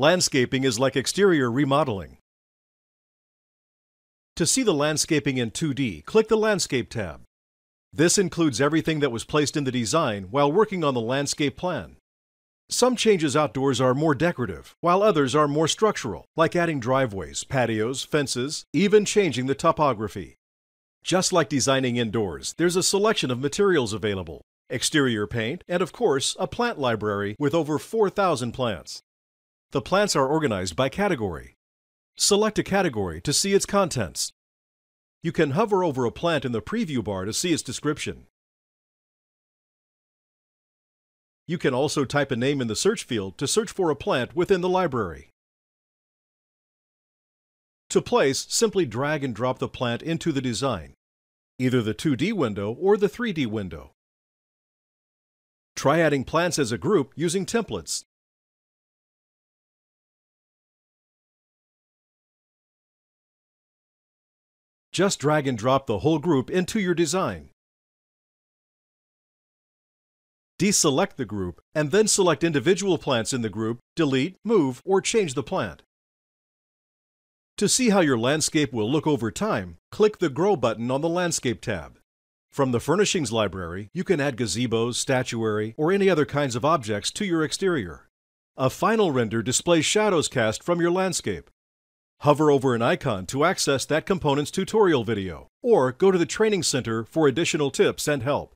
Landscaping is like exterior remodeling. To see the landscaping in 2D, click the Landscape tab. This includes everything that was placed in the design while working on the landscape plan. Some changes outdoors are more decorative, while others are more structural, like adding driveways, patios, fences, even changing the topography. Just like designing indoors, there's a selection of materials available, exterior paint, and of course, a plant library with over 4,000 plants. The plants are organized by category. Select a category to see its contents. You can hover over a plant in the preview bar to see its description. You can also type a name in the search field to search for a plant within the library. To place, simply drag and drop the plant into the design, either the 2D window or the 3D window. Try adding plants as a group using templates. Just drag and drop the whole group into your design. Deselect the group and then select individual plants in the group, delete, move, or change the plant. To see how your landscape will look over time, click the Grow button on the Landscape tab. From the Furnishings library, you can add gazebos, statuary, or any other kinds of objects to your exterior. A final render displays shadows cast from your landscape. Hover over an icon to access that component's tutorial video, or go to the Training Center for additional tips and help.